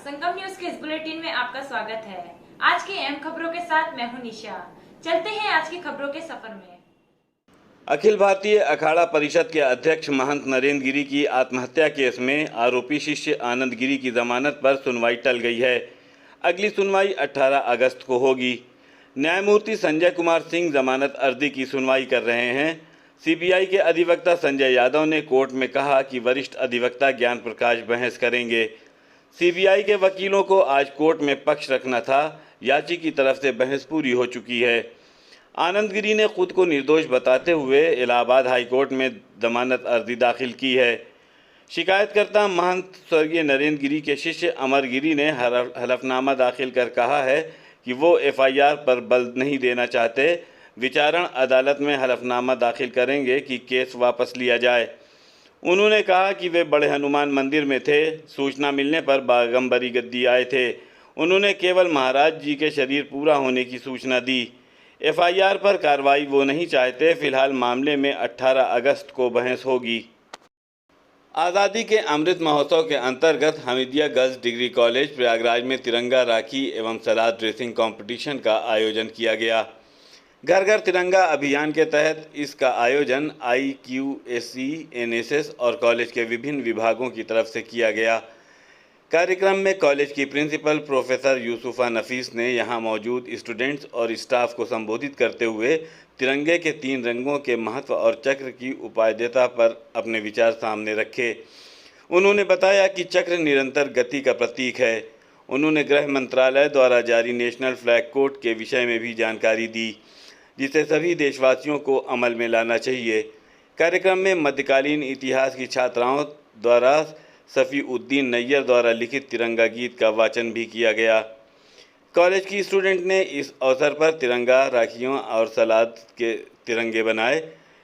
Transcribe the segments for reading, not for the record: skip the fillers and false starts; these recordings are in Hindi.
संगम न्यूज के इस बुलेटिन में आपका स्वागत है। आज की अहम खबरों के साथ मैं हूं निशा। चलते हैं आज की खबरों के सफर में। अखिल भारतीय अखाड़ा परिषद के अध्यक्ष महंत नरेंद्र गिरी की आत्महत्या केस में आरोपी शिष्य आनंद गिरी की जमानत पर सुनवाई टल गई है। अगली सुनवाई 18 अगस्त को होगी। न्यायमूर्ति संजय कुमार सिंह जमानत अर्जी की सुनवाई कर रहे हैं। सीबीआई के अधिवक्ता संजय यादव ने कोर्ट में कहा कि वरिष्ठ अधिवक्ता ज्ञान प्रकाश बहस करेंगे। सीबीआई के वकीलों को आज कोर्ट में पक्ष रखना था। याची की तरफ से बहस पूरी हो चुकी है। आनंद गिरी ने खुद को निर्दोष बताते हुए इलाहाबाद हाई कोर्ट में जमानत अर्जी दाखिल की है। शिकायतकर्ता महंत स्वर्गीय नरेंद्र गिरी के शिष्य अमर गिरी ने हलफनामा दाखिल कर कहा है कि वो एफआईआर पर बल नहीं देना चाहते। विचारण अदालत में हलफनामा दाखिल करेंगे कि केस वापस लिया जाए। उन्होंने कहा कि वे बड़े हनुमान मंदिर में थे। सूचना मिलने पर बागंबरी गद्दी आए थे। उन्होंने केवल महाराज जी के शरीर पूरा होने की सूचना दी। एफआईआर पर कार्रवाई वो नहीं चाहते। फिलहाल मामले में 18 अगस्त को बहस होगी। आज़ादी के अमृत महोत्सव के अंतर्गत Hamidia girls degree college Prayagraj में तिरंगा राखी एवं सलाद ड्रेसिंग कंपटीशन का आयोजन किया गया। घर घर तिरंगा अभियान के तहत इसका आयोजन IQAC, NSS और कॉलेज के विभिन्न विभागों की तरफ से किया गया। कार्यक्रम में कॉलेज की प्रिंसिपल प्रोफेसर यूसुफा नफीस ने यहां मौजूद स्टूडेंट्स और स्टाफ को संबोधित करते हुए तिरंगे के 3 रंगों के महत्व और चक्र की उपादेयता पर अपने विचार सामने रखे। उन्होंने बताया कि चक्र निरंतर गति का प्रतीक है। उन्होंने गृह मंत्रालय द्वारा जारी नेशनल फ्लैग कोड के विषय में भी जानकारी दी, जिसे सभी देशवासियों को अमल में लाना चाहिए। कार्यक्रम में मध्यकालीन इतिहास की छात्राओं द्वारा सफ़ीउद्दीन नैयर द्वारा लिखित तिरंगा गीत का वाचन भी किया गया। कॉलेज की स्टूडेंट ने इस अवसर पर तिरंगा राखियों और सलाद के तिरंगे बनाए।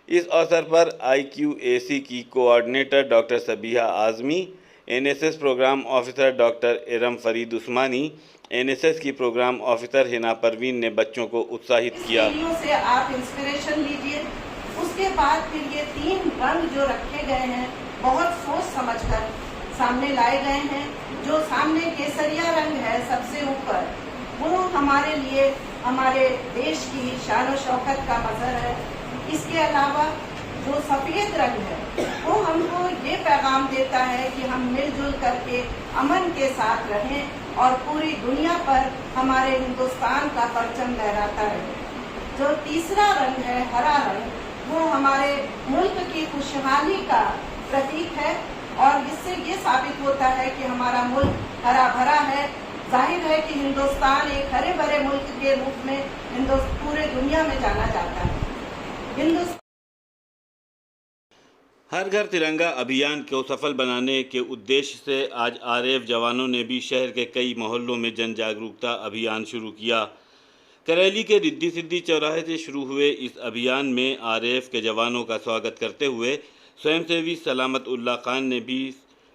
इस अवसर पर IQAC की coordinator doctor Sabiha Azmi, NSS programme officer doctor Eram Farid Usmani, NSS की प्रोग्राम ऑफिसर हिना परवीन ने बच्चों को उत्साहित किया। से आप इंस्पिरेशन लीजिए। उसके बाद फिर ये 3 रंग जो रखे गए हैं बहुत सोच समझकर सामने लाए गए हैं। जो सामने केसरिया रंग है सबसे ऊपर, वो हमारे लिए हमारे देश की शान और शौकत का मजहर है। इसके अलावा जो सफेद रंग है वो हमको ये पैगाम देता है कि हम मिलजुल करके अमन के साथ रहें और पूरी दुनिया पर हमारे हिंदुस्तान का परचम लहराता है। जो तीसरा रंग है हरा रंग, वो हमारे मुल्क की खुशहाली का प्रतीक है और इससे ये साबित होता है कि हमारा मुल्क हरा भरा है। जाहिर है कि हिंदुस्तान एक हरे भरे मुल्क के रूप में पूरे दुनिया में जाना जाता है। हर घर तिरंगा अभियान को सफल बनाने के उद्देश्य से आज RAF जवानों ने भी शहर के कई मोहल्लों में जन जागरूकता अभियान शुरू किया। करेली के रिद्धि सिद्धि चौराहे से शुरू हुए इस अभियान में RAF के जवानों का स्वागत करते हुए स्वयंसेवी सलामत उल्लाह खान ने भी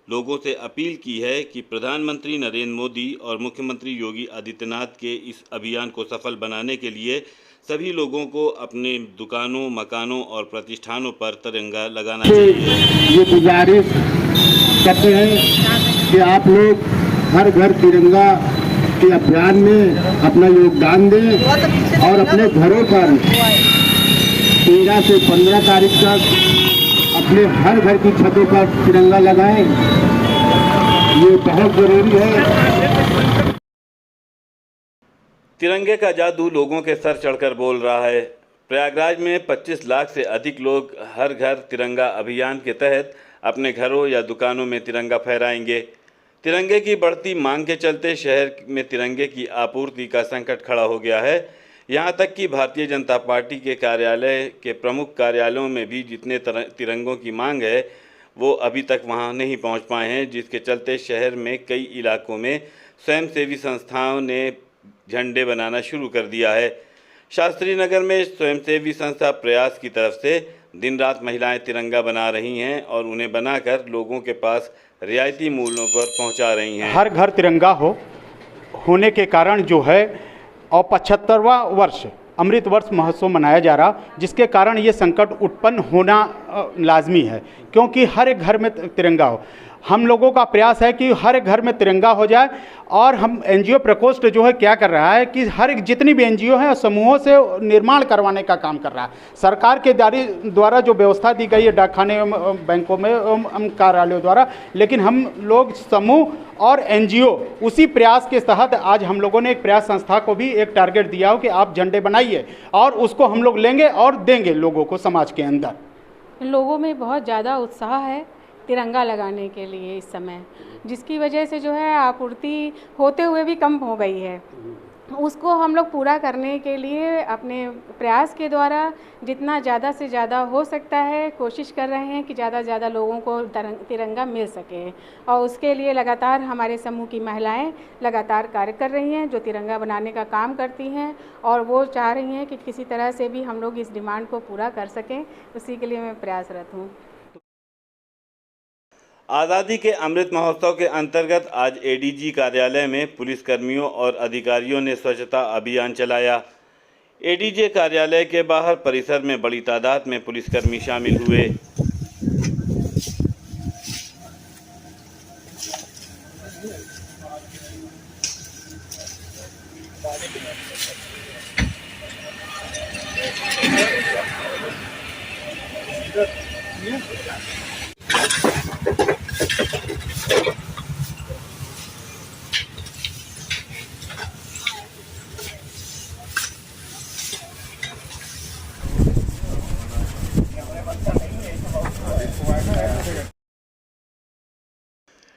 लोगों से अपील की है कि प्रधानमंत्री नरेंद्र मोदी और मुख्यमंत्री योगी आदित्यनाथ के इस अभियान को सफल बनाने के लिए सभी लोगों को अपने दुकानों, मकानों और प्रतिष्ठानों पर तिरंगा लगाना चाहिए। ये गुजारिश करते हैं कि आप लोग हर घर तिरंगा के अभियान में अपना योगदान दें और अपने घरों पर 13 से 15 तारीख तक अपने हर घर की छतों पर तिरंगा लगाएं। ये बहुत जरूरी है। तिरंगे का जादू लोगों के सर चढ़कर बोल रहा है। प्रयागराज में 25 लाख से अधिक लोग हर घर तिरंगा अभियान के तहत अपने घरों या दुकानों में तिरंगा फहराएंगे। तिरंगे की बढ़ती मांग के चलते शहर में तिरंगे की आपूर्ति का संकट खड़ा हो गया है। यहाँ तक कि भारतीय जनता पार्टी के कार्यालय के प्रमुख कार्यालयों में भी जितने तिरंगों की मांग है वो अभी तक वहाँ नहीं पहुँच पाए हैं, जिसके चलते शहर में कई इलाकों में स्वयंसेवी संस्थाओं ने झंडे बनाना शुरू कर दिया है। शास्त्री नगर में स्वयंसेवी संस्था प्रयास की तरफ से दिन रात महिलाएं तिरंगा बना रही हैं और उन्हें बनाकर लोगों के पास रियायती मूल्यों पर पहुंचा रही हैं। हर घर तिरंगा होने के कारण जो है और 75वां वर्ष अमृत वर्ष महोत्सव मनाया जा रहा, जिसके कारण ये संकट उत्पन्न होना लाजमी है, क्योंकि हर एक घर में तिरंगा हो। हम लोगों का प्रयास है कि हर घर में तिरंगा हो जाए। और हम एनजीओ प्रकोष्ठ जो है क्या कर रहा है कि हर एक जितनी भी एनजीओ हैं समूहों से निर्माण करवाने का काम कर रहा है। सरकार के द्वारा जो व्यवस्था दी गई है डाकखाने, बैंकों में, कार्यालयों द्वारा, लेकिन हम लोग समूह और एनजीओ उसी प्रयास के तहत आज हम लोगों ने एक प्रयास संस्था को भी एक टारगेट दिया हो कि आप झंडे बनाइए और उसको हम लोग लेंगे और देंगे लोगों को समाज के अंदर। लोगों में बहुत ज़्यादा उत्साह है तिरंगा लगाने के लिए इस समय, जिसकी वजह से जो है आपूर्ति होते हुए भी कम हो गई है। उसको हम लोग पूरा करने के लिए अपने प्रयास के द्वारा जितना ज़्यादा से ज़्यादा हो सकता है कोशिश कर रहे हैं कि ज़्यादा से ज़्यादा लोगों को तिरंगा मिल सके। और उसके लिए लगातार हमारे समूह की महिलाएं लगातार कार्य कर रही हैं, जो तिरंगा बनाने का काम करती हैं, और वो चाह रही हैं कि किसी तरह से भी हम लोग इस डिमांड को पूरा कर सकें। उसी के लिए मैं प्रयासरत हूँ। आज़ादी के अमृत महोत्सव के अंतर्गत आज एडीजी कार्यालय में पुलिसकर्मियों और अधिकारियों ने स्वच्छता अभियान चलाया। एडीजी कार्यालय के बाहर परिसर में बड़ी तादाद में पुलिसकर्मी शामिल हुए।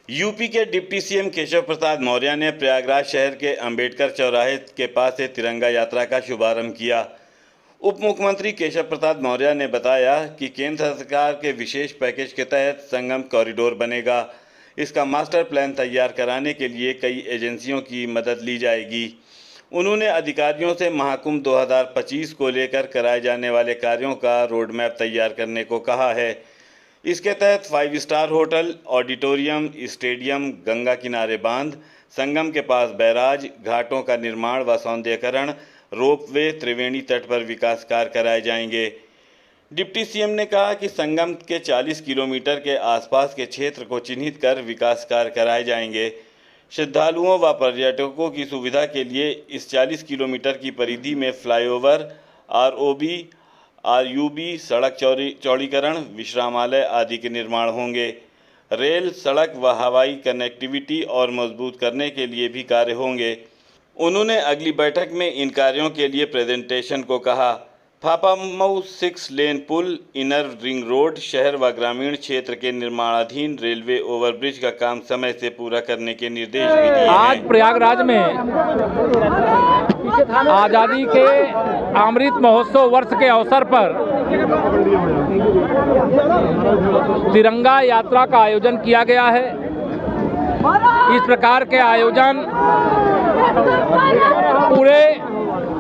यूपी के डिप्टी सीएम केशव प्रसाद मौर्य ने प्रयागराज शहर के अंबेडकर चौराहे के पास से तिरंगा यात्रा का शुभारंभ किया। उप मुख्यमंत्री केशव प्रसाद मौर्य ने बताया कि केंद्र सरकार के विशेष पैकेज के तहत संगम कॉरिडोर बनेगा। इसका मास्टर प्लान तैयार कराने के लिए कई एजेंसियों की मदद ली जाएगी। उन्होंने अधिकारियों से महाकुंभ 2025 को लेकर कराए जाने वाले कार्यों का रोड मैप तैयार करने को कहा है। इसके तहत 5 star hotel, auditorium, stadium, Ganga किनारे बांध, संगम के पास बैराज, घाटों का निर्माण व सौंदर्यीकरण, रोपवे, त्रिवेणी तट पर विकास कार्य कराए जाएंगे। डिप्टी सीएम ने कहा कि संगम के 40 किलोमीटर के आसपास के क्षेत्र को चिन्हित कर विकास कार्य कराए जाएंगे। श्रद्धालुओं व पर्यटकों की सुविधा के लिए इस 40 किलोमीटर की परिधि में फ्लाईओवर, आरओबी, आरयूबी, सड़क चौड़ीकरण, विश्रामालय आदि के निर्माण होंगे। रेल, सड़क व हवाई कनेक्टिविटी और मजबूत करने के लिए भी कार्य होंगे। उन्होंने अगली बैठक में इन कार्यों के लिए प्रेजेंटेशन को कहा। फाफामऊ 6 लेन पुल, इनर रिंग रोड, शहर व ग्रामीण क्षेत्र के निर्माणाधीन रेलवे ओवरब्रिज का काम समय से पूरा करने के निर्देश भी दिए हैं। आज प्रयागराज में आज़ादी के अमृत महोत्सव वर्ष के अवसर पर तिरंगा यात्रा का आयोजन किया गया है। इस प्रकार के आयोजन पूरे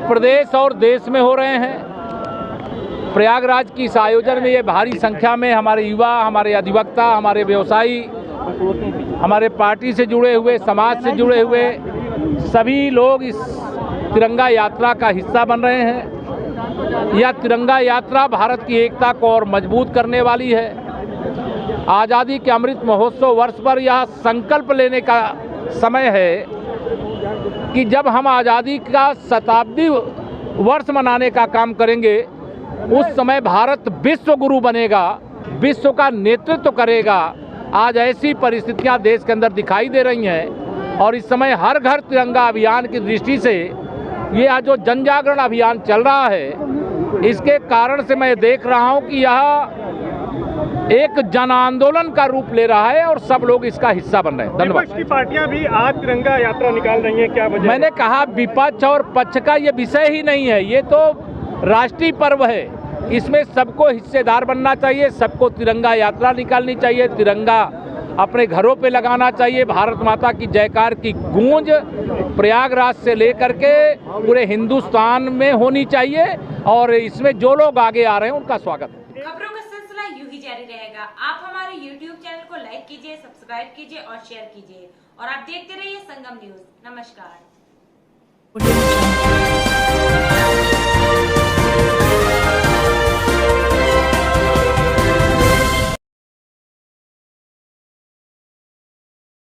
प्रदेश और देश में हो रहे हैं। प्रयागराज की इस आयोजन में ये भारी संख्या में हमारे युवा, हमारे अधिवक्ता, हमारे व्यवसायी, हमारे पार्टी से जुड़े हुए, समाज से जुड़े हुए सभी लोग इस तिरंगा यात्रा का हिस्सा बन रहे हैं। यह तिरंगा यात्रा भारत की एकता को और मजबूत करने वाली है। आज़ादी के अमृत महोत्सव वर्ष पर यह संकल्प लेने का समय है कि जब हम आज़ादी का शताब्दी वर्ष मनाने का काम करेंगे, उस समय भारत विश्व गुरु बनेगा, विश्व का नेतृत्व करेगा। आज ऐसी परिस्थितियां देश के अंदर दिखाई दे रही हैं और इस समय हर घर तिरंगा अभियान की दृष्टि से ये आज जो जन जागरण अभियान चल रहा है, इसके कारण से मैं देख रहा हूं कि यह एक जन आंदोलन का रूप ले रहा है और सब लोग इसका हिस्सा बन रहे हैं। धन्यवाद। विपक्ष की पार्टियां भी आज तिरंगा यात्रा निकाल रही हैं, क्या वजह? मैंने कहा विपक्ष और पक्ष का ये विषय ही नहीं है, ये तो राष्ट्रीय पर्व है। इसमें सबको हिस्सेदार बनना चाहिए, सबको तिरंगा यात्रा निकालनी चाहिए, तिरंगा अपने घरों पे लगाना चाहिए। भारत माता की जयकार की गूंज प्रयागराज से लेकर के पूरे हिंदुस्तान में होनी चाहिए और इसमें जो लोग आगे आ रहे हैं उनका स्वागत है। खबरों का सिलसिला यूं ही जारी रहेगा। आप हमारे YouTube चैनल को लाइक कीजिए, सब्सक्राइब कीजिए और शेयर कीजिए और आप देखते रहिए संगम न्यूज। नमस्कार।